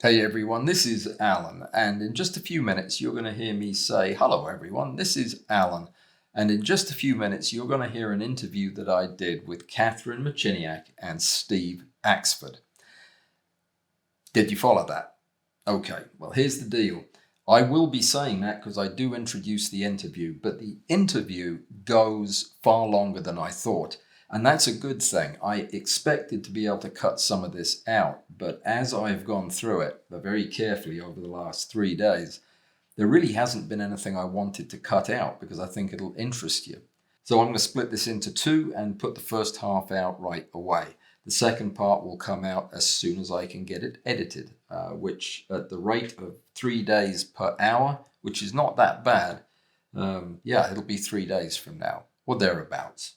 Hey everyone, this is Alan, and in just a few minutes you're going to hear me say, hello everyone, this is Alan, and in just a few minutes you're going to hear an interview that I did with Catherine Machiniak and Steve Axford. Did you follow that? Okay, well here's the deal. I will be saying that because I do introduce the interview, but the interview goes far longer than I thought. And that's a good thing. I expected to be able to cut some of this out, but as I've gone through it very carefully over the last 3 days, there really hasn't been anything I wanted to cut out because I think it'll interest you. So I'm going to split this into two and put the first half out right away. The second part will come out as soon as I can get it edited, which at the rate of 3 days per hour, which is not that bad, it'll be 3 days from now, or thereabouts.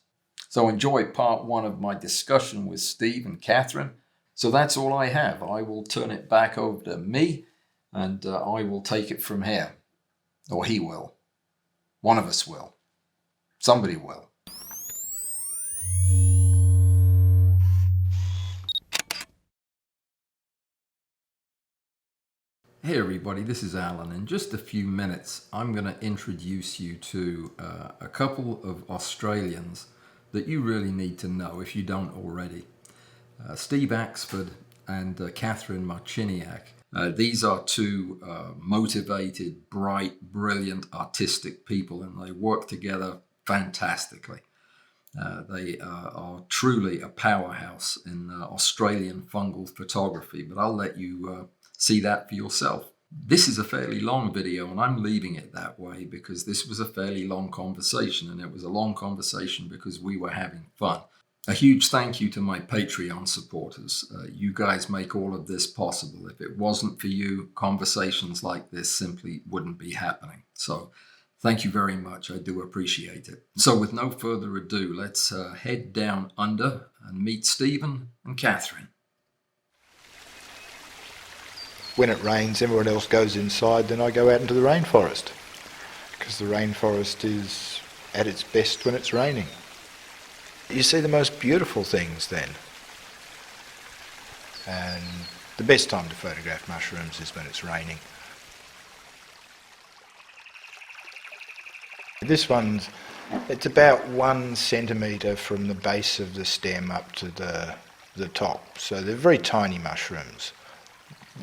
So enjoy part one of my discussion with Steve and Catherine. So that's all I have. I will turn it back over to me and I will take it from here. Or he will. One of us will. Somebody will. Hey everybody, this is Alan. In just a few minutes, I'm going to introduce you to a couple of Australians that you really need to know if you don't already. Steve Axford and Catherine Machiniak. These are two motivated, bright, brilliant, artistic people, and they work together fantastically. They are truly a powerhouse in Australian fungal photography, but I'll let you see that for yourself. This is a fairly long video, and I'm leaving it that way because this was a fairly long conversation, and it was a long conversation because we were having fun. A huge thank you to my Patreon supporters. You guys make all of this possible. If it wasn't for you, conversations like this simply wouldn't be happening. So thank you very much. I do appreciate it. So with no further ado, let's head down under and meet Stephen and Catherine. When it rains, everyone else goes inside, then I go out into the rainforest, because the rainforest is at its best when it's raining. You see the most beautiful things then. And the best time to photograph mushrooms is when it's raining. This one's, it's about 1 centimetre from the base of the stem up to the top, so they're very tiny mushrooms.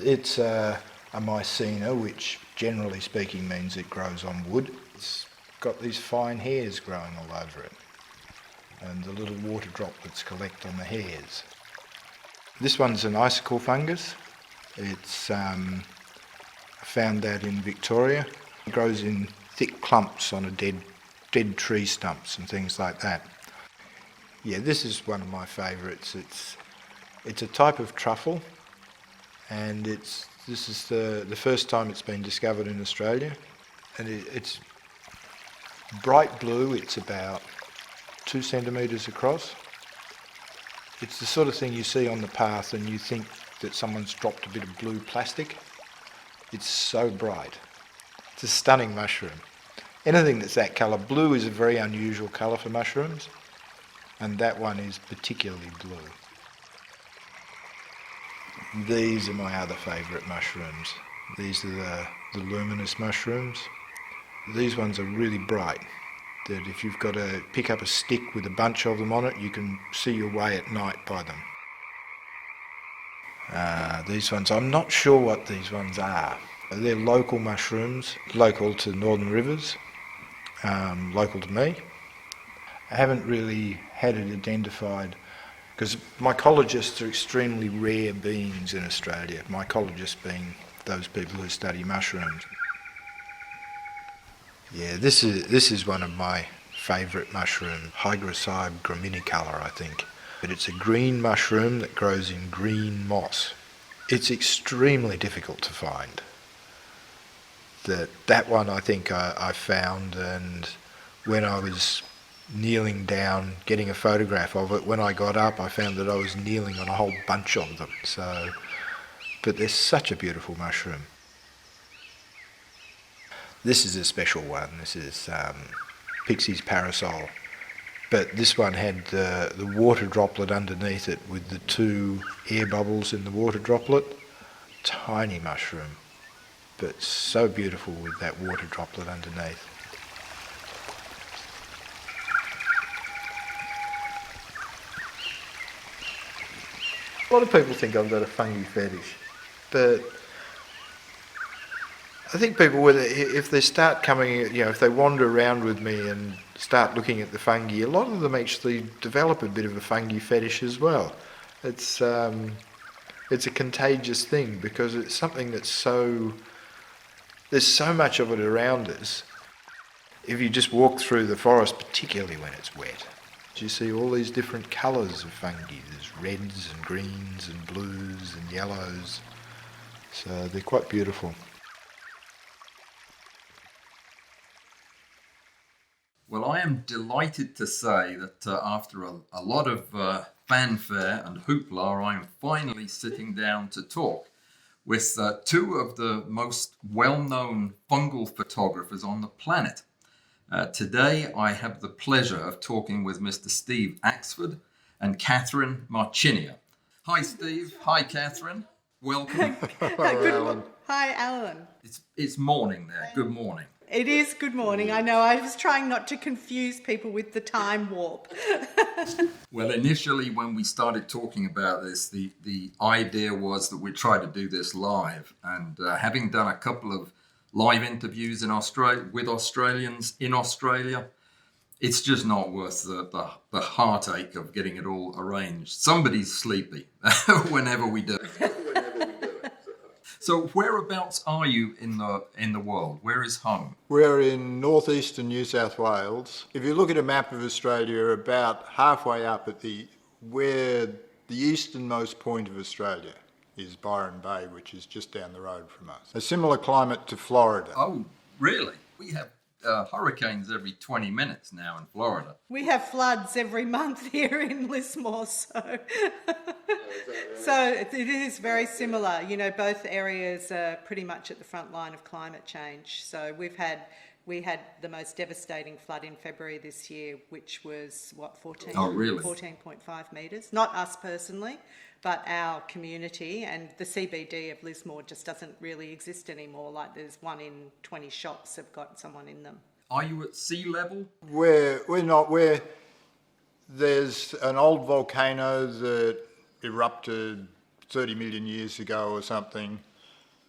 It's a mycena, which generally speaking means it grows on wood. It's got these fine hairs growing all over it, and the little water droplets collect on the hairs. This one's an icicle fungus. It's found that in Victoria. It grows in thick clumps on a dead tree stumps and things like that. Yeah, this is one of my favourites. It's a type of truffle, and this is the first time it's been discovered in Australia, and it's bright blue. It's about 2 centimetres across. It's the sort of thing you see on the path and you think that someone's dropped a bit of blue plastic. It's so bright. It's a stunning mushroom. Anything that's that colour. Blue is a very unusual colour for mushrooms, and that one is particularly blue. These are my other favourite mushrooms. These are the luminous mushrooms. These ones are really bright, that if you've got to pick up a stick with a bunch of them on it, you can see your way at night by them. These ones, I'm not sure what these ones are. They're local mushrooms, local to Northern Rivers, local to me. I haven't really had it identified, because mycologists are extremely rare beings in Australia, mycologists being those people who study mushrooms. Yeah, this is one of my favourite mushrooms, Hygrocybe graminicolor, I think. But it's a green mushroom that grows in green moss. It's extremely difficult to find. That one I think I found, and when I was kneeling down getting a photograph of it, when I got up I found that I was kneeling on a whole bunch of them. But they're such a beautiful mushroom. This is a special one. This is Pixie's parasol, but this one had the water droplet underneath it with the 2 air bubbles in the water droplet. tiny mushroom, but so beautiful with that water droplet underneath. A lot of people think I've got a fungi fetish, but I think people, if they start coming, if they wander around with me and start looking at the fungi, a lot of them actually develop a bit of a fungi fetish as well. It's a contagious thing because it's something that's there's so much of it around us. If you just walk through the forest, particularly when it's wet, you see all these different colours of fungi. There's reds and greens and blues and yellows. So they're quite beautiful. Well, I am delighted to say that after a lot of fanfare and hoopla, I am finally sitting down to talk with two of the most well-known fungal photographers on the planet. Today, I have the pleasure of talking with Mr. Steve Axford and Catherine Marchinia. Hi, Steve. Hi, Catherine. Welcome. Hi, Alan. It's morning there. Good morning. It is good morning. I know. I was trying not to confuse people with the time warp. Well, initially, when we started talking about this, the idea was that we'd try to do this live. And having done a couple of live interviews in Australia with Australians in Australia, it's just not worth the heartache of getting it all arranged. Somebody's sleepy whenever we do it. So whereabouts are you in the world? Where is home? We're in northeastern New South Wales. If you look at a map of Australia, about halfway up at where the easternmost point of Australia is Byron Bay, which is just down the road from us. A similar climate to Florida. Oh, really? We have hurricanes every 20 minutes now in Florida. We have floods every month here in Lismore, so it is very similar. Both areas are pretty much at the front line of climate change. So we had the most devastating flood in February this year, which was 14.5 metres. Not us personally, but our community, and the CBD of Lismore just doesn't really exist anymore. Like there's 1 in 20 shops have got someone in them. Are you at sea level? We're not. There's an old volcano that erupted 30 million years ago or something.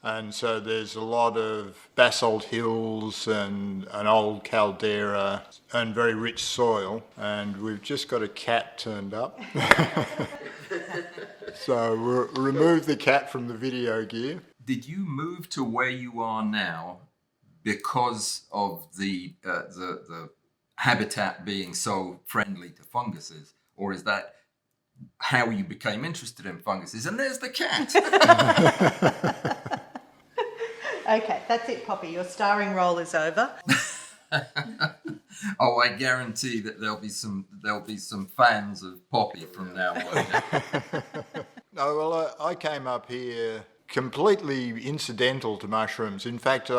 And so there's a lot of basalt hills and an old caldera and very rich soil. And we've just got a cat turned up. So we'll remove the cat from the video gear. Did you move to where you are now because of the habitat being so friendly to funguses? Or is that how you became interested in funguses? And there's the cat. Okay, that's it, Poppy. Your starring role is over. Oh, I guarantee that there'll be some fans of Poppy from now on. No, well, I came up here completely incidental to mushrooms. In fact,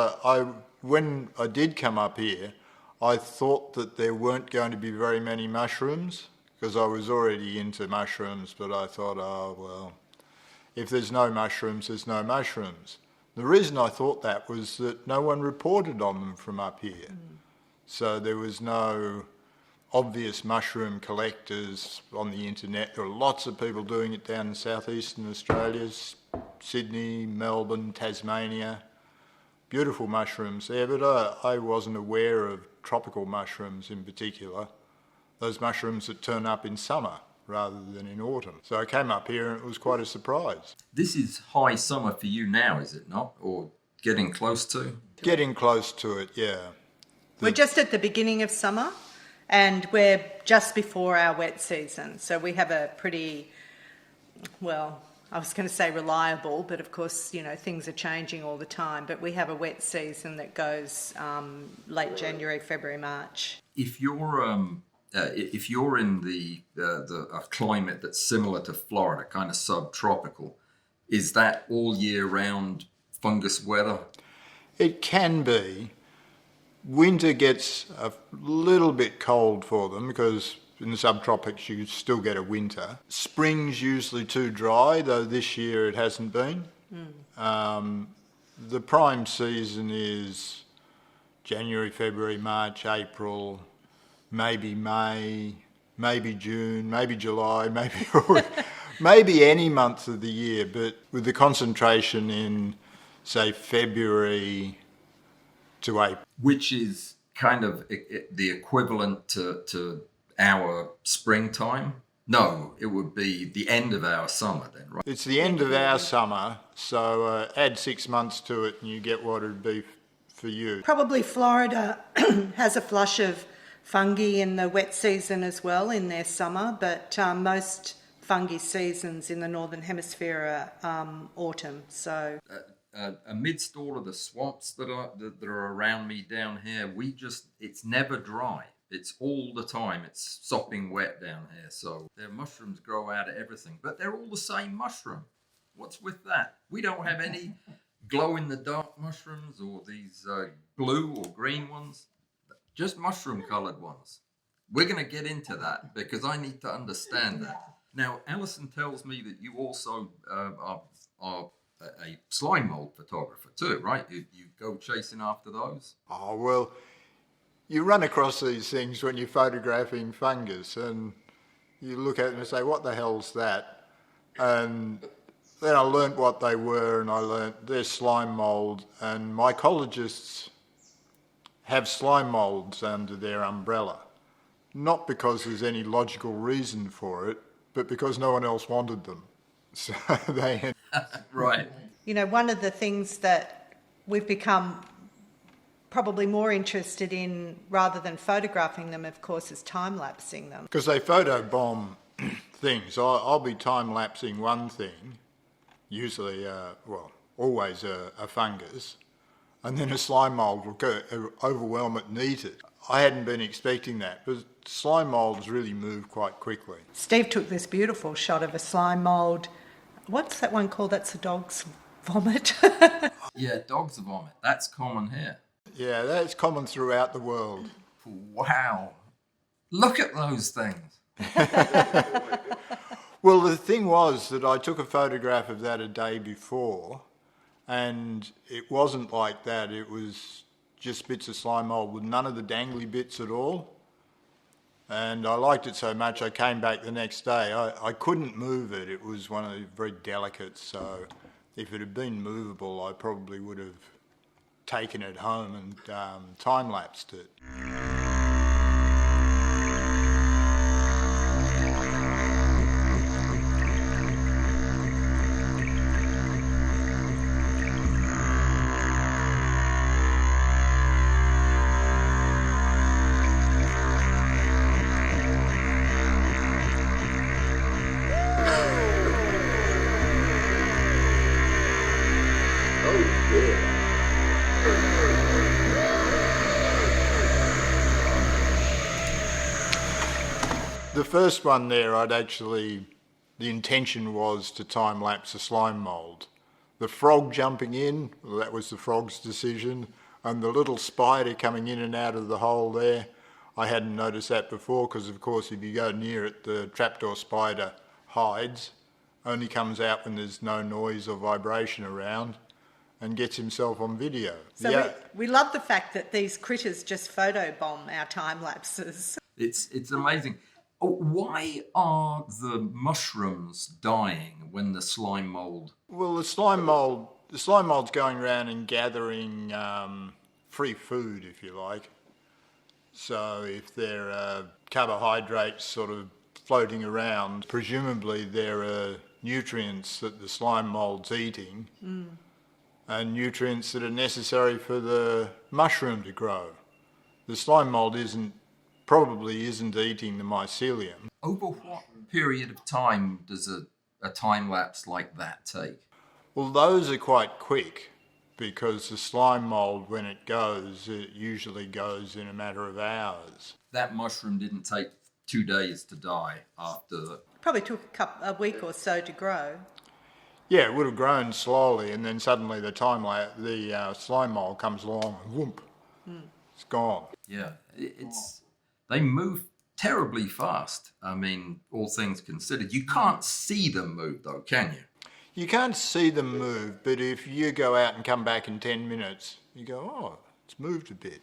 when I did come up here, I thought that there weren't going to be very many mushrooms because I was already into mushrooms, but I thought, oh, well, if there's no mushrooms, there's no mushrooms. The reason I thought that was that no one reported on them from up here. So there was no obvious mushroom collectors on the internet. There were lots of people doing it down in southeastern Australia, Sydney, Melbourne, Tasmania. Beautiful mushrooms there, but I wasn't aware of tropical mushrooms in particular, those mushrooms that turn up in summer rather than in autumn. So I came up here and it was quite a surprise. This is high summer for you now, is it not? Or getting close to? Getting close to it, yeah. We're just at the beginning of summer and we're just before our wet season. So we have a pretty, well, I was going to say reliable, but of course, things are changing all the time. But we have a wet season that goes late January, February, March. If you're in the a climate that's similar to Florida, kind of subtropical, is that all year round fungus weather? It can be. Winter gets a little bit cold for them because in the subtropics you still get a winter. Spring's usually too dry, though this year it hasn't been. The prime season is January, February, March, April, maybe May, maybe June, maybe July, maybe maybe any month of the year, but with the concentration in, say, February to April. Which is kind of the equivalent to our springtime. No, it would be the end of our summer then, right? It's the end of our summer, so add 6 months to it and you get what it'd be for you. Probably Florida has a flush of fungi in the wet season as well in their summer, but most fungi seasons in the Northern Hemisphere are autumn, so... Amidst all of the swamps that are around me down here, it's never dry. It's all the time. It's sopping wet down here. So their mushrooms grow out of everything, but they're all the same mushroom. What's with that? We don't have any glow-in-the-dark mushrooms or these blue or green ones, just mushroom-coloured ones. We're going to get into that because I need to understand that. Now, Alison tells me that you also are a slime mold photographer too, right? You go chasing after those? Oh, well, you run across these things when you're photographing fungus and you look at them and say, what the hell's that? And then I learnt what they were, and I learnt they're slime mold, and mycologists have slime molds under their umbrella. Not because there's any logical reason for it, but because no one else wanted them. So they... Right. You know, one of the things that we've become probably more interested in, rather than photographing them, of course, is time-lapsing them. Because they photobomb things. I'll be time-lapsing one thing, usually, always a fungus, and then a slime mould will go, overwhelm it and eat it. I hadn't been expecting that, but slime moulds really move quite quickly. Steve took this beautiful shot of a slime mould. What's that one called? That's a dog's vomit. Yeah, dog's vomit. That's common here. Yeah, that's common throughout the world. Wow. Look at those things. Well, the thing was that I took a photograph of that a day before, and it wasn't like that. It was just bits of slime mould with none of the dangly bits at all. And I liked it so much I came back the next day. I couldn't move it. It was one of the very delicate, so if it had been movable, I probably would have taken it home and time-lapsed it. The first one there, the intention was to time-lapse a slime mould. The frog jumping in, well, that was the frog's decision, and the little spider coming in and out of the hole there, I hadn't noticed that before because, of course, if you go near it, the trapdoor spider hides, only comes out when there's no noise or vibration around, and gets himself on video. So yeah. we love the fact that these critters just photobomb our time lapses. It's amazing. Why are the mushrooms dying when the slime mold? Well, the slime mold's going around and gathering free food, if you like. So if there are carbohydrates sort of floating around, presumably there are nutrients that the slime mold's eating, and nutrients that are necessary for the mushroom to grow. The slime mold probably isn't eating the mycelium. Over what period of time does a time lapse like that take? Well, those are quite quick because the slime mold, when it usually goes in a matter of hours. That mushroom didn't take 2 days to die after the... Probably took a week or so to grow. Yeah, it would have grown slowly, and then suddenly the slime mold comes along and whoop, it's gone. Yeah, they move terribly fast. I mean, all things considered. You can't see them move though, can you? You can't see them move, but if you go out and come back in 10 minutes, you go, oh, it's moved a bit.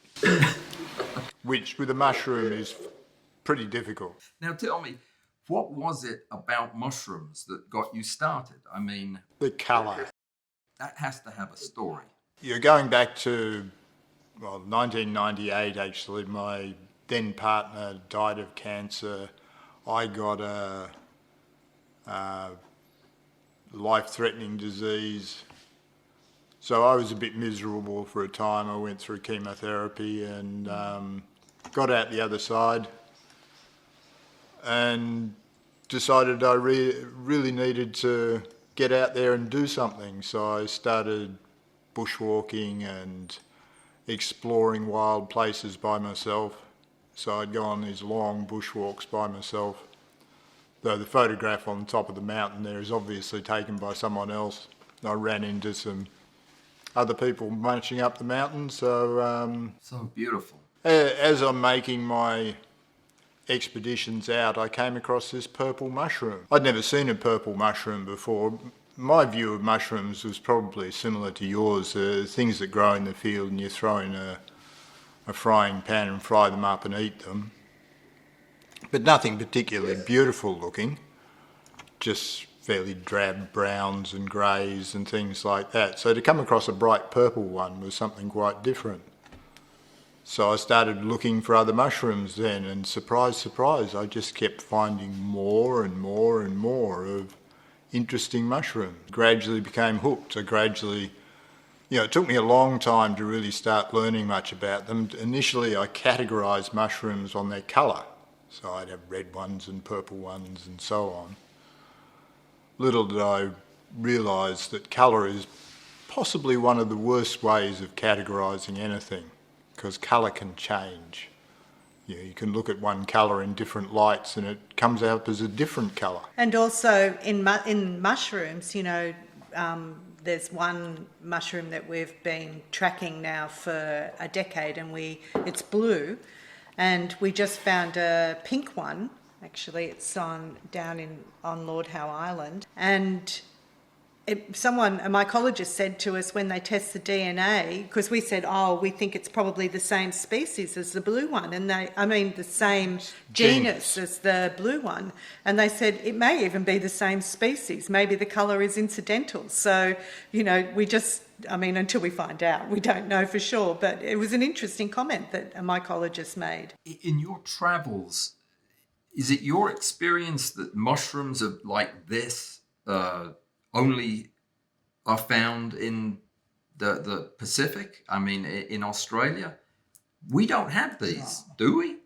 Which with a mushroom is pretty difficult. Now tell me, what was it about mushrooms that got you started? I mean, The colour. that has to have a story. You're going back to, 1998 actually. My then partner died of cancer. I got a life-threatening disease. So I was a bit miserable for a time. I went through chemotherapy and got out the other side and decided I really needed to get out there and do something. So I started bushwalking and exploring wild places by myself. So I'd go on these long bushwalks by myself. Though the photograph on the top of the mountain there is obviously taken by someone else. I ran into some other people munching up the mountain. So So beautiful. as I'm making my expeditions out, I came across this purple mushroom. I'd never seen a purple mushroom before. My view of mushrooms was probably similar to yours, things that grow in the field and you throw in a frying pan and fry them up and eat them. But nothing particularly beautiful looking, just fairly drab browns and greys and things like that. So to come across a bright purple one was something quite different. So I started looking for other mushrooms then, and surprise, surprise, I just kept finding more and more and more of interesting mushrooms. Gradually became hooked. I gradually, it took me a long time to really start learning much about them. Initially I categorised mushrooms on their colour. So I'd have red ones and purple ones and so on. Little did I realise that colour is possibly one of the worst ways of categorising anything, because colour can change. You can look at one colour in different lights and it comes out as a different colour. And also in mushrooms, there's one mushroom that we've been tracking now for a decade, and it's blue, and we just found a pink one. Actually, it's down on Lord Howe Island, and a mycologist said to us when they test the DNA, because we said, we think it's probably the same species as the blue one, and the same genus as the blue one, and they said it may even be the same species. Maybe the colour is incidental. So, we just, until we find out, we don't know for sure. But it was an interesting comment that a mycologist made. In your travels, is it your experience that mushrooms of like this only are found in the Pacific? In Australia, we don't have these, do we?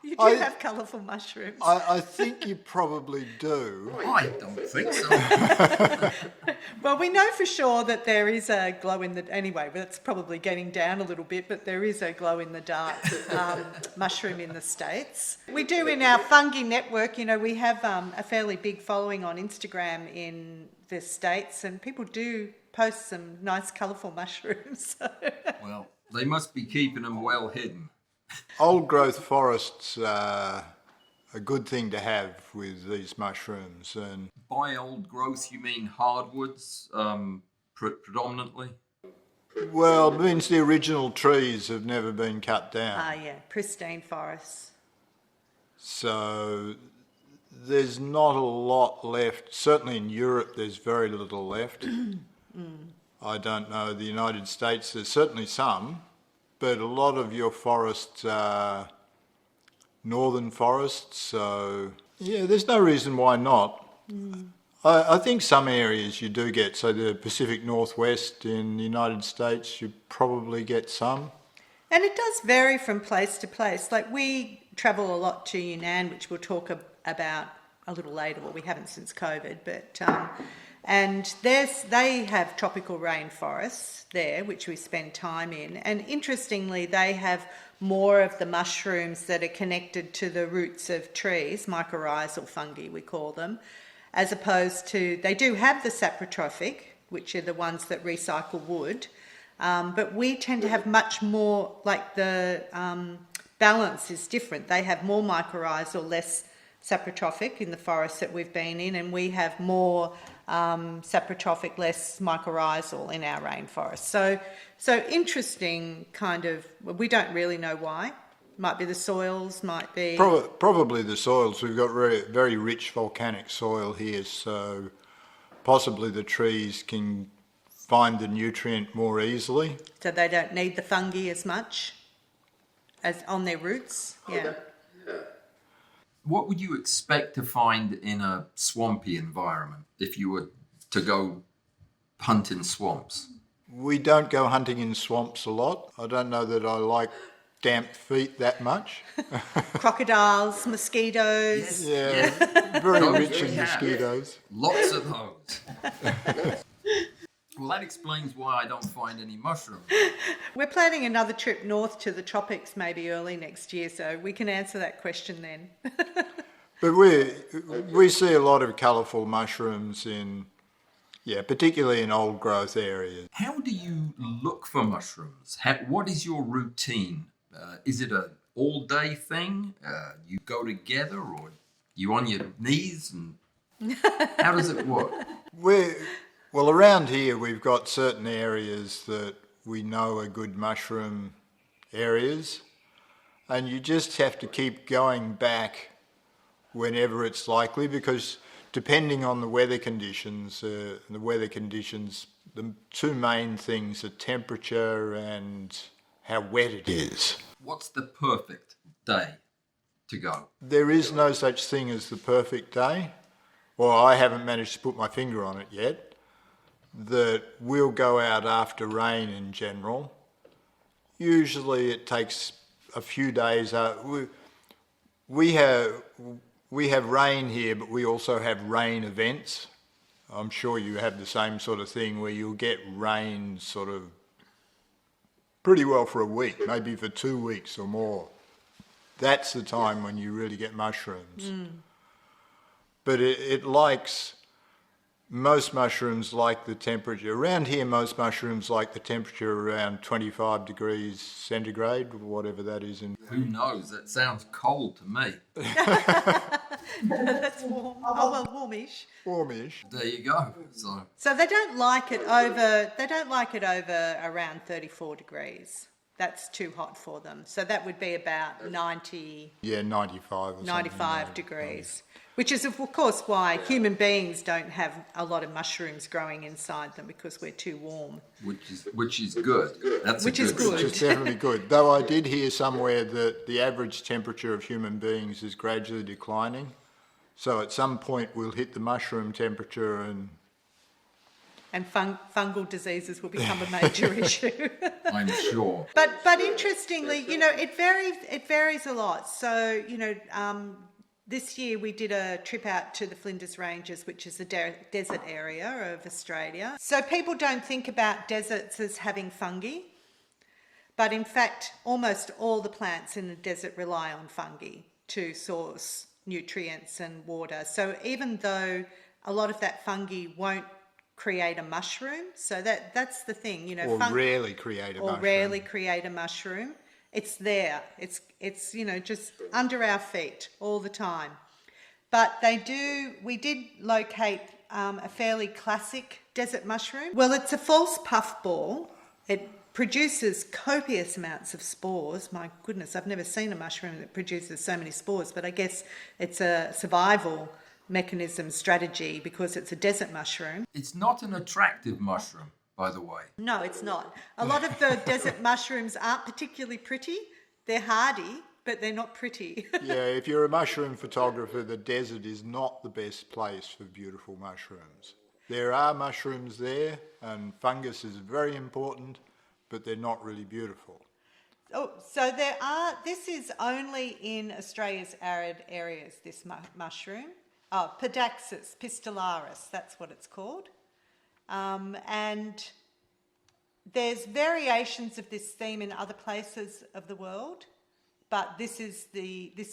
You do have colourful mushrooms. I think you probably do. I don't think so. Well, we know for sure that there is a glow in the... Anyway, that's probably getting down a little bit, but there is a glow-in-the-dark mushroom in the States. We do in our fungi network, we have a fairly big following on Instagram in the States, and people do post some nice colourful mushrooms. Well, they must be keeping them well hidden. Old growth forests are a good thing to have with these mushrooms. And by old growth, you mean hardwoods predominantly? well, it means the original trees have never been cut down. Pristine forests. So there's not a lot left. Certainly in Europe, there's very little left. I don't know, the United States, there's certainly some. But a lot of your forests are northern forests, so there's no reason why not. I think some areas you do get, so the Pacific Northwest in the United States, you probably get some. And it does vary from place to place. Like we travel a lot to Yunnan, which we'll talk about a little later. Well, we haven't since COVID, but... and they have tropical rainforests there, which we spend time in. And interestingly, they have more of the mushrooms that are connected to the roots of trees, mycorrhizal fungi we call them, as opposed to, they do have the saprotrophic, which are the ones that recycle wood, but we tend to have much more, like the balance is different. They have more mycorrhizal, less saprotrophic in the forests that we've been in, and we have more saprotrophic, less mycorrhizal in our rainforest. So interesting kind of, we don't really know why. Might be the soils, might be... Probably the soils. We've got very rich volcanic soil here, so possibly the trees can find the nutrient more easily. So they don't need the fungi as much as on their roots. Yeah. What would you expect to find in a swampy environment if you were to go hunt in swamps? We don't go hunting in swamps a lot. I don't know that I like damp feet that much. Crocodiles, mosquitoes. Yeah, very rich in mosquitoes. Lots of those. Well, that explains why I don't find any mushrooms. We're planning another trip north to the tropics maybe early next year, so we can answer that question then. But we see a lot of colourful mushrooms particularly in old growth areas. How do you look for mushrooms? What is your routine? Is it an all-day thing? You go together, or you on your knees? And how does it work? Well, around here we've got certain areas that we know are good mushroom areas, and you just have to keep going back whenever it's likely, because depending on the weather conditions, the two main things are temperature and how wet it is. What's the perfect day to go? There is no such thing as the perfect day. Well, I haven't managed to put my finger on it yet. That we'll go out after rain in general. Usually it takes a few days. We have rain here, but we also have rain events. I'm sure you have the same sort of thing where you'll get rain sort of pretty well for a week, maybe for 2 weeks or more. That's the time when you really get mushrooms. But most mushrooms like the temperature. Around here, most mushrooms like the temperature around 25 degrees centigrade, whatever that is. Who knows? That sounds cold to me. That's warm. Oh, well, warmish. Warmish. There you go. So they don't like it over. They don't like it over around 34 degrees. That's too hot for them. So that would be about 90. Yeah, 95 or 95 degrees. Which is, of course, why human beings don't have a lot of mushrooms growing inside them, because we're too warm. Which is good. Which is definitely good. Though I did hear somewhere that the average temperature of human beings is gradually declining. So at some point we'll hit the mushroom temperature and fungal diseases will become a major issue. I'm sure. But interestingly, it varies a lot. So, this year we did a trip out to the Flinders Ranges, which is the desert area of Australia. So people don't think about deserts as having fungi, but in fact, almost all the plants in the desert rely on fungi to source nutrients and water. So even though a lot of that fungi won't create a mushroom, so that's the thing, rarely create a mushroom. It's there. It's just under our feet all the time. But we did locate a fairly classic desert mushroom. Well, it's a false puffball. It produces copious amounts of spores. My goodness, I've never seen a mushroom that produces so many spores, but I guess it's a survival mechanism strategy because it's a desert mushroom. It's not an attractive mushroom, by the way. No, it's not. A lot of the desert mushrooms aren't particularly pretty. They're hardy, but they're not pretty. Yeah, if you're a mushroom photographer, the desert is not the best place for beautiful mushrooms. There are mushrooms there, and fungus is very important, but they're not really beautiful. Oh, so this is only in Australia's arid areas, this mushroom. Oh, Podaxis pistillaris, that's what it's called. And there's variations of this theme in other places of the world, but this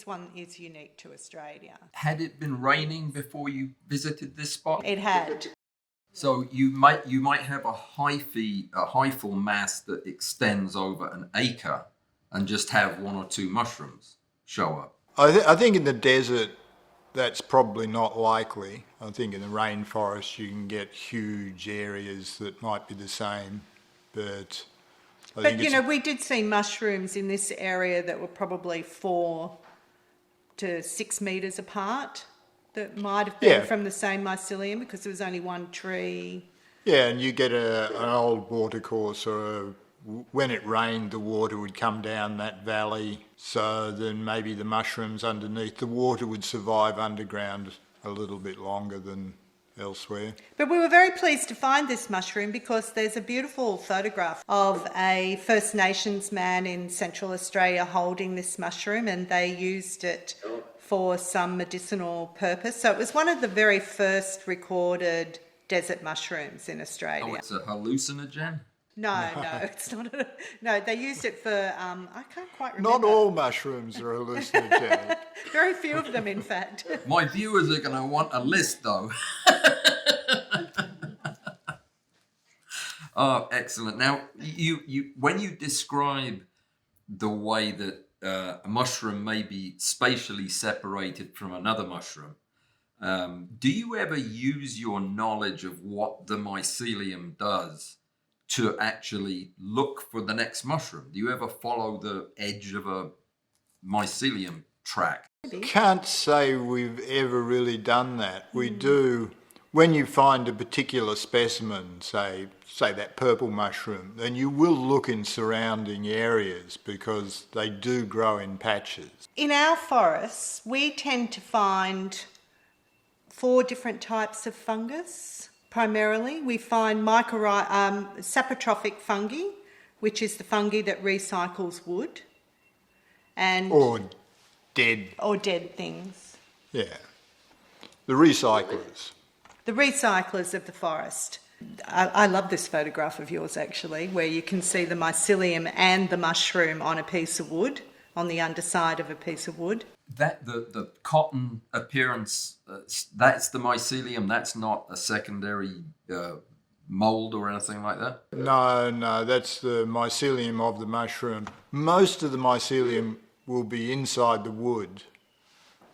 one is unique to Australia. Had it been raining before you visited this spot? It had. So you might have a hyphal mass that extends over an acre and just have one or two mushrooms show up. I think in the desert that's probably not likely. I think in the rainforest you can get huge areas that might be the same, but I think But, we did see mushrooms in this area that were probably 4 to 6 metres apart that might have been Yeah. from the same mycelium because there was only one tree. yeah, and you get an old watercourse when it rained, the water would come down that valley, so then maybe the mushrooms underneath, the water would survive underground a little bit longer than elsewhere. But we were very pleased to find this mushroom because there's a beautiful photograph of a First Nations man in Central Australia holding this mushroom, and they used it for some medicinal purpose. So it was one of the very first recorded desert mushrooms in Australia. Oh, it's a hallucinogen? No, it's not. No, they used it for, I can't quite remember. Not all mushrooms are hallucinogenic. Very few of them, in fact. My viewers are going to want a list, though. Oh, excellent. Now, you when you describe the way that a mushroom may be spatially separated from another mushroom, do you ever use your knowledge of what the mycelium does to actually look for the next mushroom? Do you ever follow the edge of a mycelium track? Can't say we've ever really done that. We do, when you find a particular specimen, say that purple mushroom, then you will look in surrounding areas because they do grow in patches. In our forests, we tend to find 4 different types of fungus. Primarily, we find saprotrophic fungi, which is the fungi that recycles wood, and Or dead, things. yeah. The recyclers. The recyclers of the forest. I love this photograph of yours, actually, where you can see the mycelium and the mushroom on a piece of wood, on the underside of a piece of wood. That the cotton appearance, that's the mycelium. That's not a secondary mold or anything like that. No, that's the mycelium of the mushroom. Most of the mycelium will be inside the wood,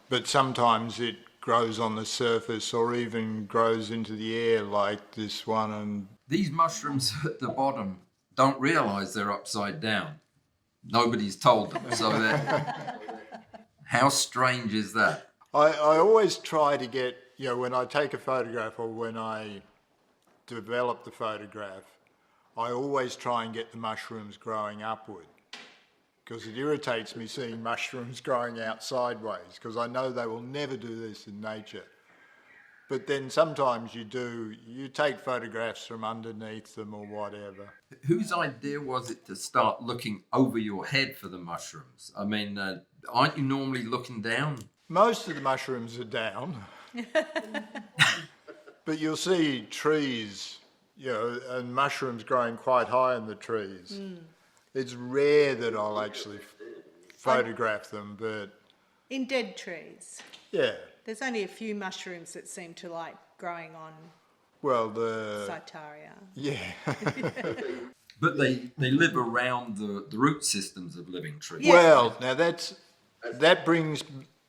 but sometimes it grows on the surface or even grows into the air like this one. And These mushrooms at the bottom don't realise they're upside down. Nobody's told them, so that. How strange is that? I always try to get, when I take a photograph or when I develop the photograph, I always try and get the mushrooms growing upward because it irritates me seeing mushrooms growing out sideways because I know they will never do this in nature. But then sometimes you take photographs from underneath them or whatever. Whose idea was it to start looking over your head for the mushrooms? I mean, aren't you normally looking down? Most of the mushrooms are down. But you'll see trees, and mushrooms growing quite high in the trees. It's rare that I'll actually photograph them, but... In dead trees. Yeah. There's only a few mushrooms that seem to like growing on Well, Cytaria. Yeah. But they live around the root systems of living trees. Yeah. Well, now that brings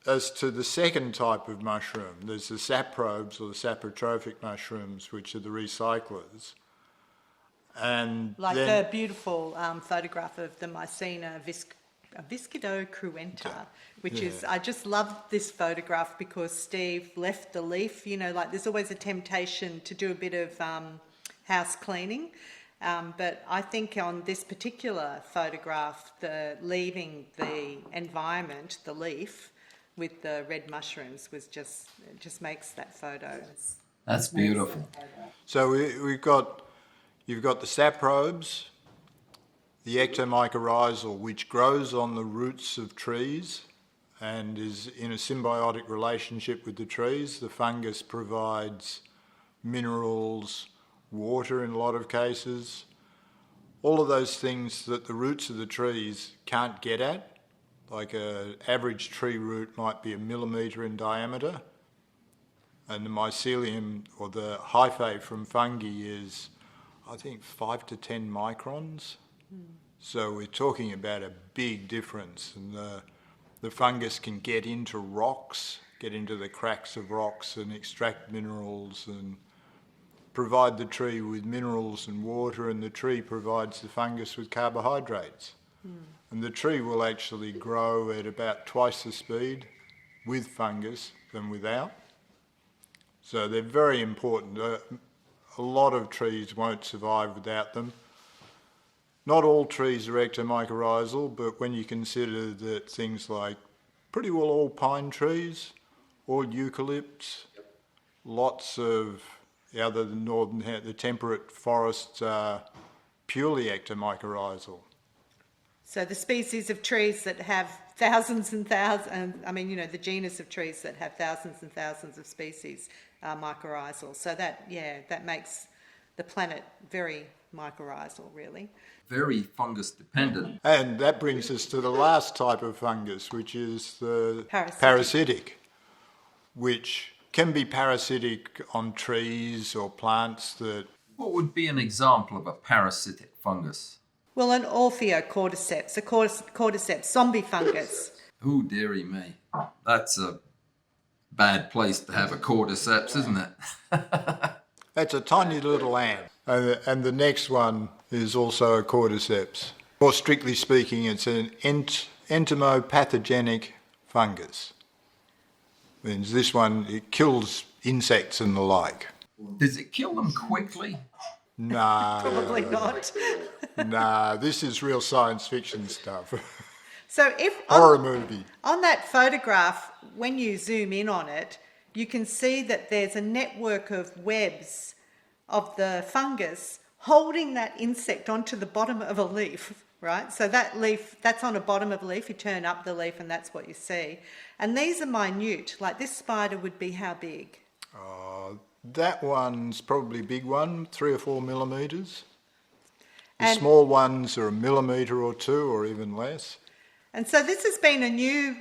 us to the second type of mushroom. There's the saprobes or the saprotrophic mushrooms, which are the recyclers. And Like then, the beautiful photograph of the Mycena viscido cruenta, which is, I just love this photograph because Steve left the leaf, there's always a temptation to do a bit of house cleaning. But I think on this particular photograph, leaving the environment, the leaf, with the red mushrooms was just makes that photo. That's beautiful. so you've got the saprobes, the ectomycorrhizal, which grows on the roots of trees and is in a symbiotic relationship with the trees. The fungus provides minerals, water in a lot of cases, all of those things that the roots of the trees can't get at. Like an average tree root might be 1 millimetre in diameter, and the mycelium or the hyphae from fungi is, I think, 5 to 10 microns. So we're talking about a big difference, and the fungus can get into rocks get into the cracks of rocks and extract minerals and provide the tree with minerals and water, and the tree provides the fungus with carbohydrates. And the tree will actually grow at about twice the speed with fungus than without. So they're very important. A lot of trees won't survive without them. Not all trees are ectomycorrhizal, but when you consider that things like pretty well all pine trees, all eucalypts, lots of the other the temperate forests are purely ectomycorrhizal. So the species of trees that have thousands and thousands, the genus of trees that have thousands and thousands of species are mycorrhizal. So that makes the planet very mycorrhizal, really. Very fungus dependent. And that brings us to the last type of fungus, which is the parasitic, which can be parasitic on trees or plants that... What would be an example of a parasitic fungus? Well, an Orpheocordyceps, a cordyceps zombie fungus. Oh, dearie me. That's a bad place to have a cordyceps, isn't it? That's a tiny little ant. And the next one is also a cordyceps. More strictly speaking, it's an entomopathogenic fungus. Means this one, it kills insects and the like. Does it kill them quickly? No. Probably not. No, this is real science fiction stuff. So Horror movie. On that photograph, when you zoom in on it, you can see that there's a network of webs of the fungus holding that insect onto the bottom of a leaf, right? So that leaf, that's on the bottom of a leaf. You turn up the leaf and that's what you see. And these are minute. Like this spider would be how big? That one's probably a big one, 3 or 4 millimetres. The And- small ones are a millimetre or 2 or even less. And so this has been a new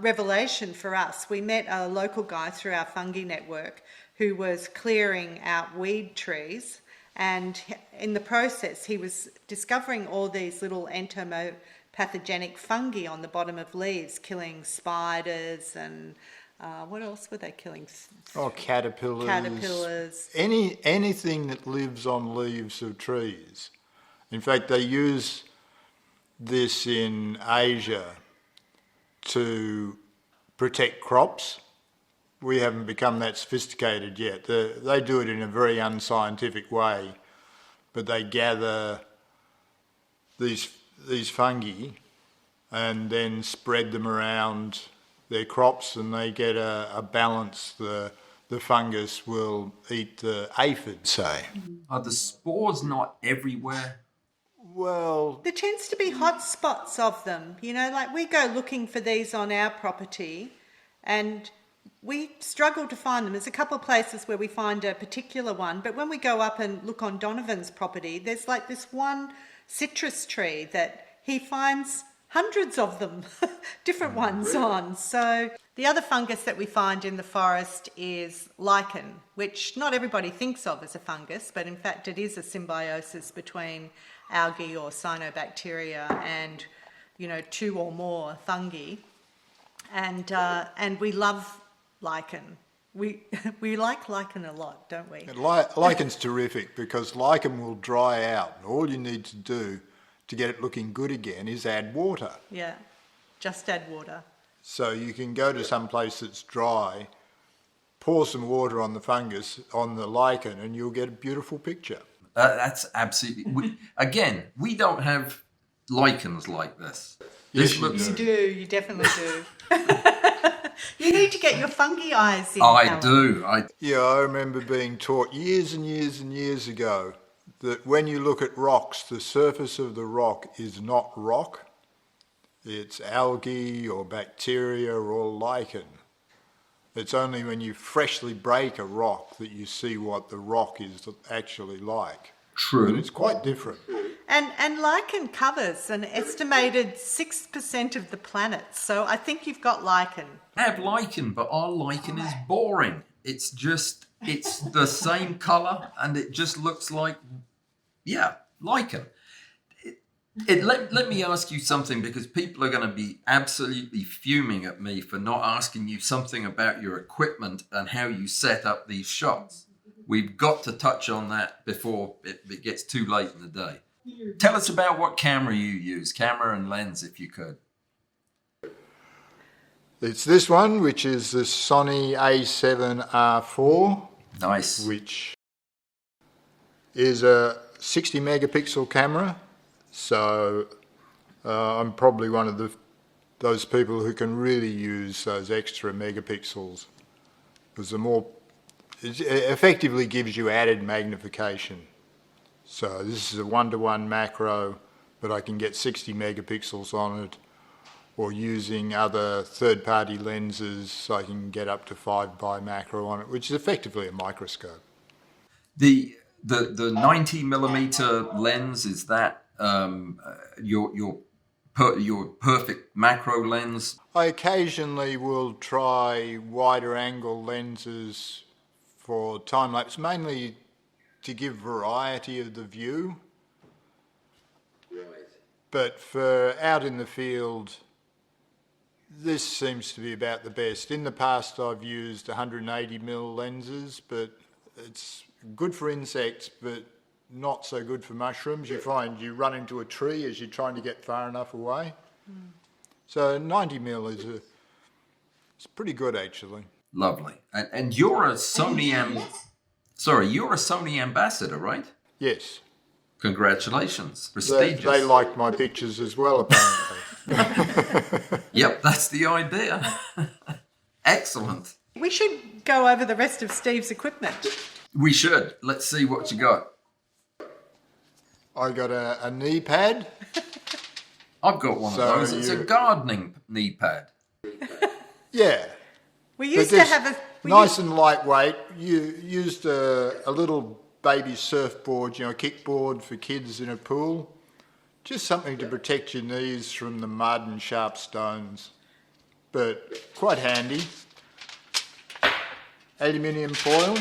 revelation for us. We met a local guy through our fungi network who was clearing out weed trees, and in the process he was discovering all these little entomopathogenic fungi on the bottom of leaves, killing spiders and what else were they killing? Caterpillars. Caterpillars. Anything that lives on leaves of trees. In fact, they use this in Asia to protect crops. We haven't become that sophisticated yet. They do it in a very unscientific way, but they gather these fungi and then spread them around their crops, and they get a balance. The fungus will eat the aphid, say. Are the spores not everywhere? Well, There tends to be hot spots of them, like we go looking for these on our property and we struggle to find them. There's a couple of places where we find a particular one, but when we go up and look on Donovan's property, there's like this one citrus tree that he finds hundreds of them, different ones on. So the other fungus that we find in the forest is lichen, which not everybody thinks of as a fungus, but in fact it is a symbiosis between algae or cyanobacteria and 2 or more fungi, and we love lichen. We like lichen a lot, don't we? lichen's terrific because lichen will dry out, and all you need to do to get it looking good again is add water. Yeah, just add water. So you can go to some place that's dry, pour some water on the fungus, on the lichen, and you'll get a beautiful picture. That's absolutely... we don't have lichens like this. Yes, This you looks... You do, you definitely do. You need to get your fungi eyes in. I Alan. do. Yeah, I remember being taught years and years and years ago that when you look at rocks, the surface of the rock is not rock. It's algae or bacteria or lichen. It's only when you freshly break a rock that you see what the rock is actually like. True. But it's quite different. And lichen covers an estimated 6% of the planet, so I think you've got lichen. I have lichen, but our lichen is boring. It's the same colour and it just looks like, lichen. Let me ask you something, because people are going to be absolutely fuming at me for not asking you something about your equipment and how you set up these shots. We've got to touch on that before it gets too late in the day. Tell us about what camera you use, camera and lens, if you could. It's this one, which is the Sony A7R4. Nice. Which is a 60 megapixel camera. So I'm probably one of those people who can really use those extra megapixels, because the more it effectively gives you added magnification. So this is a 1:1 macro, but I can get 60 megapixels on it, or using other third-party lenses, I can get up to 5 by macro on it, which is effectively a microscope. The 90 millimeter lens, is that your perfect macro lens? I occasionally will try wider angle lenses for time-lapse, mainly to give variety of the view. Right. But for out in the field, this seems to be about the best. In the past, I've used 180mm lenses, but it's good for insects, but not so good for mushrooms. You find you run into a tree as you're trying to get far enough away. So 90mm it's pretty good, actually. Lovely. And you're a Sony you're a Sony ambassador, right? Yes. Congratulations. Prestigious. They like my pictures as well, apparently. Yep, that's the idea. Excellent. We should go over the rest of Steve's equipment. We should. Let's see what you got. I got a knee pad. I've got one of those. It's a gardening knee pad. Yeah. We used to have a... Nice and lightweight. You used a little baby surfboard, a kickboard for kids in a pool. Just something to protect your knees from the mud and sharp stones. But quite handy. Aluminium foil.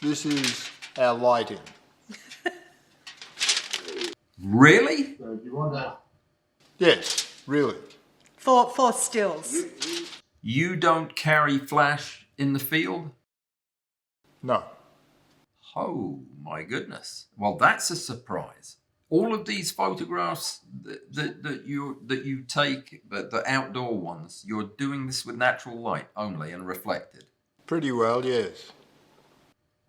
This is our lighting. Really? So do you want that? Yes, really. For stills. You don't carry flash in the field? No. Oh, my goodness. Well, that's a surprise. All of these photographs that you take, the outdoor ones, you're doing this with natural light only and reflected? Pretty well, yes.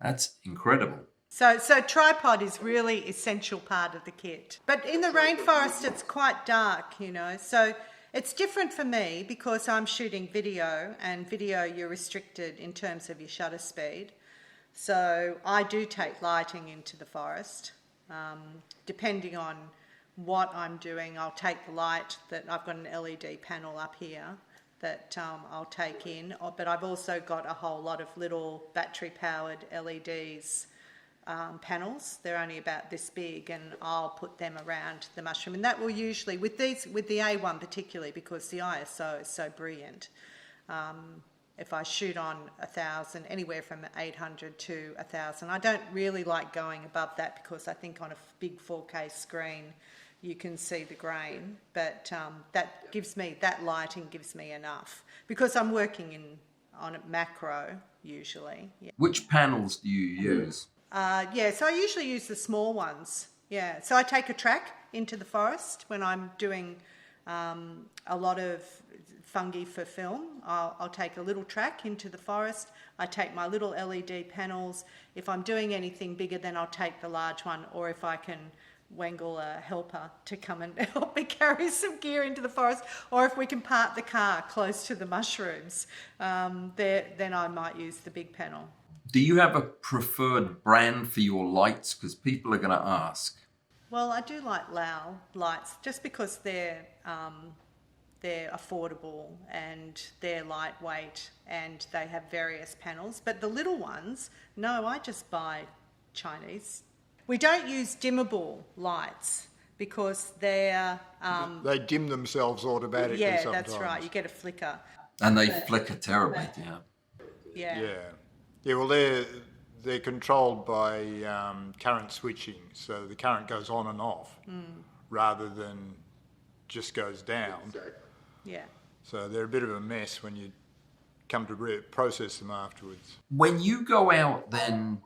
That's incredible. So tripod is really essential part of the kit. But in the rainforest, it's quite dark, so it's different for me because I'm shooting video, and video you're restricted in terms of your shutter speed. So I do take lighting into the forest. Depending on what I'm doing, I'll take the light that I've got an LED panel up here that I'll take in, but I've also got a whole lot of little battery-powered LEDs panels. They're only about this big, and I'll put them around the mushroom. And that will usually, with the A1 particularly, because the ISO is so brilliant, if I shoot on 1,000, anywhere from 800 to 1,000, I don't really like going above that because I think on a big 4K screen you can see the grain, but that lighting gives me enough because I'm working on a macro usually. Yeah. Which panels do you use? So I usually use the small ones. Yeah, so I take a track into the forest when I'm doing a lot of fungi for film. I'll take a little track into the forest. I take my little LED panels. If I'm doing anything bigger, then I'll take the large one, or if I can wangle a helper to come and help me carry some gear into the forest, or if we can park the car close to the mushrooms, then I might use the big panel. Do you have a preferred brand for your lights? Because people are going to ask. Well, I do like Lau lights just because they're affordable and they're lightweight and they have various panels. But the little ones, no, I just buy Chinese. We don't use dimmable lights because they're... they dim themselves automatically sometimes. Yeah, that's right. You get a flicker. And they flicker terribly, Yeah. Yeah, well, they're controlled by current switching, so the current goes on and off rather than just goes down. Yeah. So they're a bit of a mess when you come to process them afterwards. When you go out then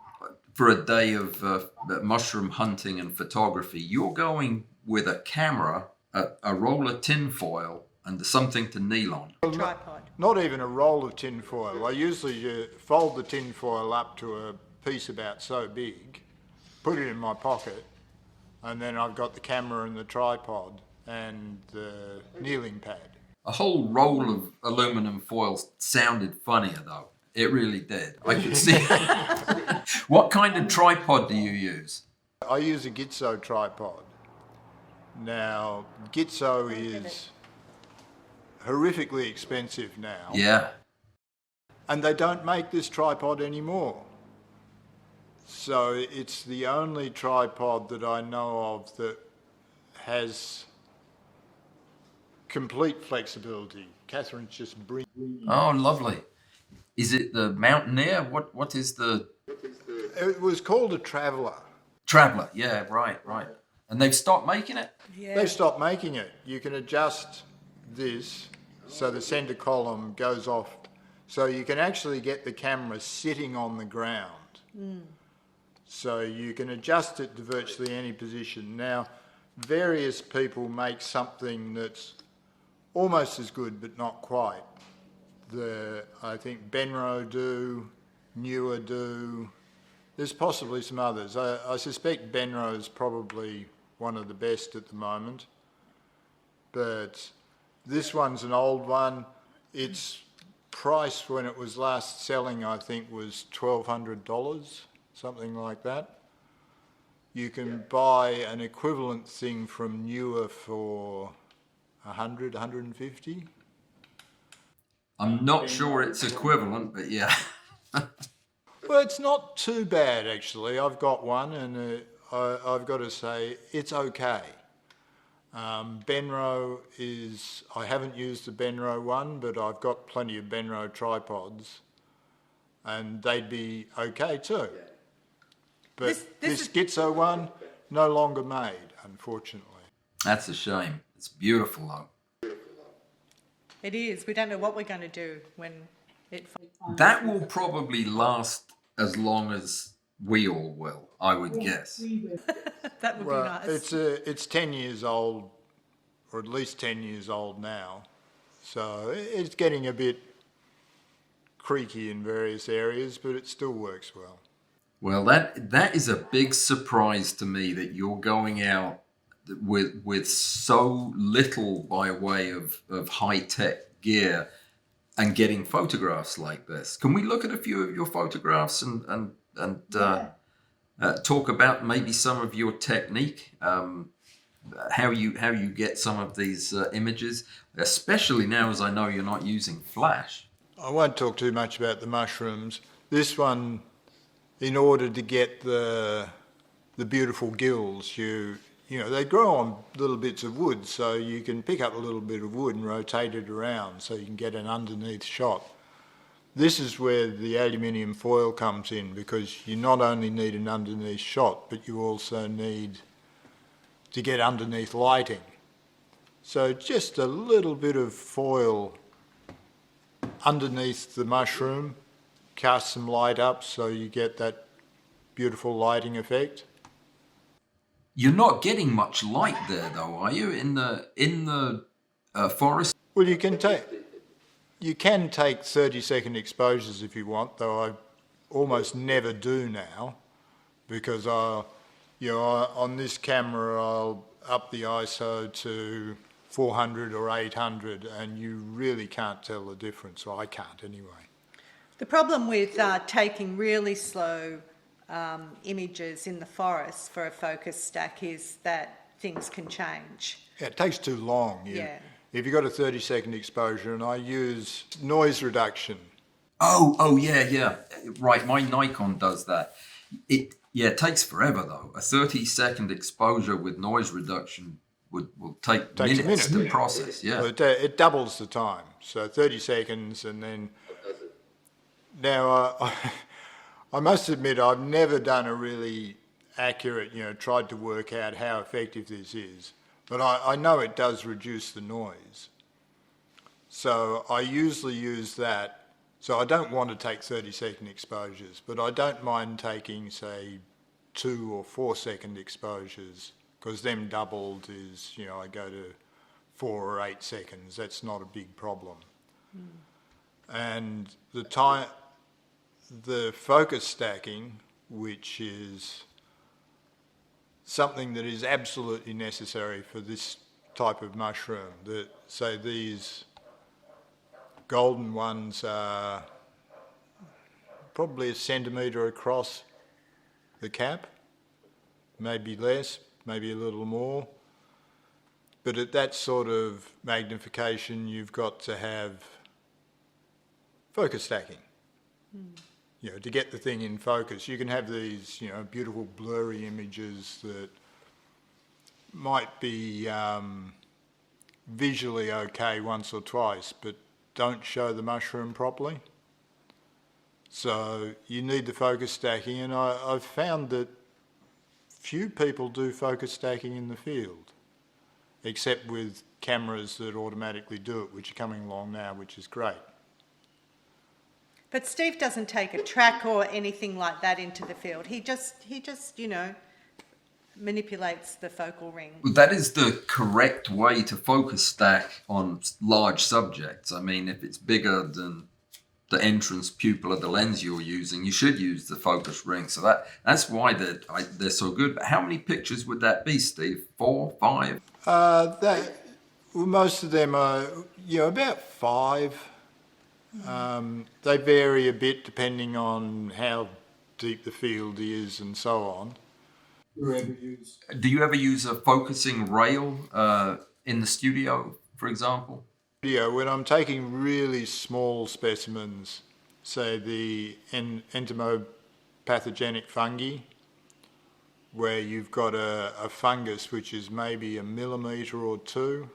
for a day of mushroom hunting and photography, you're going with a camera, a roll of tin foil, and something to kneel on. Tripod. Not even a roll of tin foil. I usually fold the tin foil up to a piece about so big, put it in my pocket, and then I've got the camera and the tripod and the kneeling pad. A whole roll of aluminum foil sounded funnier though. It really did. I could see it. What kind of tripod do you use? I use a Gitzo tripod. Now, Gitzo is horrifically expensive now. Yeah. And they don't make this tripod anymore. So it's the only tripod that I know of that has complete flexibility. Catherine's just bringing. Oh, lovely. Is it the Mountaineer? What is the... It was called a Traveller. Traveller, yeah, right. And they've stopped making it? Yeah. They stopped making it. You can adjust this so the centre column goes off. So you can actually get the camera sitting on the ground. So you can adjust it to virtually any position. Now, various people make something that's almost as good but not quite. I think Benro do, Newer do. There's possibly some others. I suspect Benro is probably one of the best at the moment. But this one's an old one. Its price when it was last selling, I think, was $1,200, something like that. You can buy an equivalent thing from Newer for 100, 150. I'm not sure it's equivalent, but yeah. Well, it's not too bad, actually. I've got one, and I've got to say, it's okay. Benro is... I haven't used the Benro one, but I've got plenty of Benro tripods, and they'd be okay too. But this Gitzo one, no longer made, unfortunately. That's a shame. It's beautiful, though. It is. We don't know what we're going to do when it... That will probably last as long as we all will, I would guess. That would be nice. It's 10 years old, or at least 10 years old now. So it's getting a bit creaky in various areas, but it still works well. Well, that is a big surprise to me that you're going out with so little by way of high-tech gear and getting photographs like this. Can we look at a few of your photographs and talk about maybe some of your technique, how you get some of these images, especially now as I know you're not using flash. I won't talk too much about the mushrooms. This one, in order to get the beautiful gills, you know, they grow on little bits of wood, so you can pick up a little bit of wood and rotate it around so you can get an underneath shot. This is where the aluminium foil comes in, because you not only need an underneath shot, but you also need to get underneath lighting. So just a little bit of foil underneath the mushroom, cast some light up so you get that beautiful lighting effect. You're not getting much light there, though, are you? In the forest. Well, you can take 30-second exposures if you want, though I almost never do now, because on this camera I'll up the ISO to 400 or 800, and you really can't tell the difference. Well, I can't anyway. The problem with taking really slow images in the forest for a focus stack is that things can change. Yeah, it takes too long. Yeah. If you've got a 30-second exposure, and I use noise reduction. Oh, yeah. Right, my Nikon does that. It takes forever, though. A 30-second exposure with noise reduction will take minutes to process. Yeah. Well, it doubles the time. So 30 seconds, and then... Now, I must admit, I've never done a really accurate, tried to work out how effective this is. But I know it does reduce the noise. So I usually use that. So I don't want to take 30-second exposures, but I don't mind taking, say, 2 or 4-second exposures, because them doubled is, I go to 4 or 8 seconds. That's not a big problem. And the focus stacking, which is something that is absolutely necessary for this type of mushroom, that, say, these golden ones are probably 1 centimetre across the cap, maybe less, maybe a little more. But at that sort of magnification, you've got to have focus stacking. To get the thing in focus. You can have these, beautiful blurry images that might be visually okay once or twice, but don't show the mushroom properly. So you need the focus stacking, and I've found that few people do focus stacking in the field, except with cameras that automatically do it, which are coming along now, which is great. But Steve doesn't take a track or anything like that into the field. He just manipulates the focal ring. Well, that is the correct way to focus stack on large subjects. I mean, if it's bigger than the entrance pupil of the lens you're using, you should use the focus ring. So that's why they're so good. But how many pictures would that be, Steve? 4, 5? Most of them are, about 5. They vary a bit depending on how deep the field is and so on. Do you ever use a focusing rail in the studio, for example? When I'm taking really small specimens, say the entomopathogenic fungi, where you've got a fungus which is maybe 1 millimetre or 2,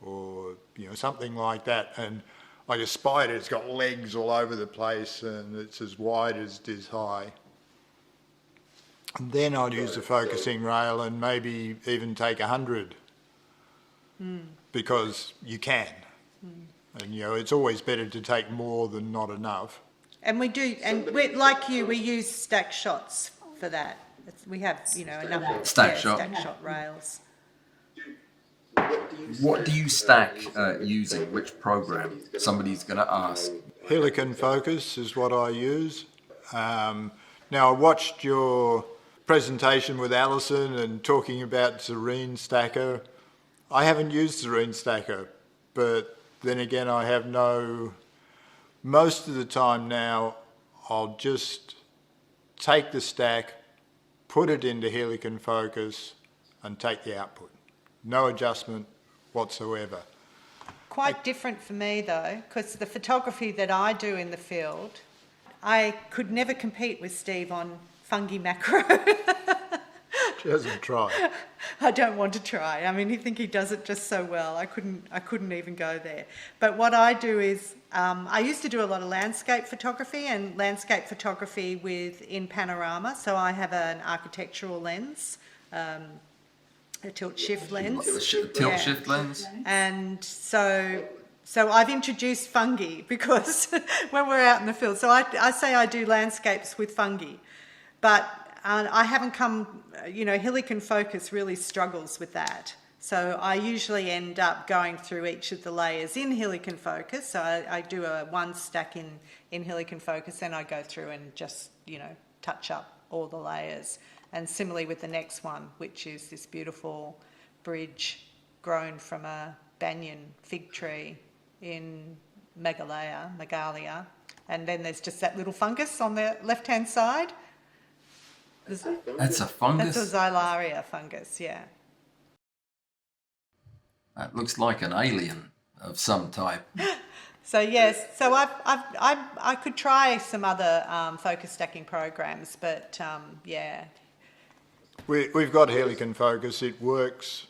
or something like that, and like a spider, it's got legs all over the place and it's as wide as it is high. And then I'd use the focusing rail and maybe even take 100, because you can. And it's always better to take more than not enough. And we do, and like you, we use stack shots for that. We have, enough stack shot rails. What do you stack using? Which program? Somebody's going to ask. Helicon Focus is what I use. Now, I watched your presentation with Alison and talking about Zarine Stacker. I haven't used Zarine Stacker, but then again, I have most of the time now, I'll just take the stack, put it into Helicon Focus, and take the output. No adjustment whatsoever. Quite different for me though, because the photography that I do in the field, I could never compete with Steve on fungi macro. She hasn't tried. I don't want to try. I mean, I think he does it just so well. I couldn't even go there. But what I do is, I used to do a lot of landscape photography in panorama. So I have an architectural lens, a tilt-shift lens. Tilt-shift lens. And so I've introduced fungi because when we're out in the field, so I say I do landscapes with fungi, but I haven't come, Helicon Focus really struggles with that. So I usually end up going through each of the layers in Helicon Focus. So I do one stack in Helicon Focus, and I go through and just, touch up all the layers. And similarly with the next one, which is this beautiful bridge grown from a banyan fig tree in Megalia. And then there's just that little fungus on the left-hand side. That's a fungus? That's a Xylaria fungus, yeah. That looks like an alien of some type. So yes, so I could try some other focus stacking programs, but yeah. We've got Helicon Focus. It works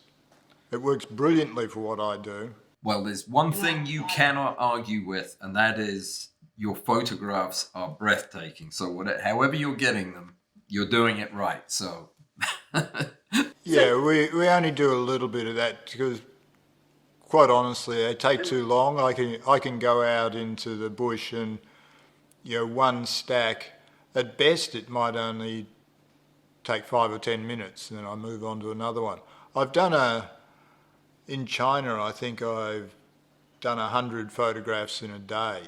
brilliantly for what I do. Well, there's one thing you cannot argue with, and that is your photographs are breathtaking. So however you're getting them, you're doing it right. So Yeah, we only do a little bit of that because, quite honestly, they take too long. I can go out into the bush and, one stack, at best it might only take 5 or 10 minutes, and then I move on to another one. In China, I think I've done 100 photographs in a day.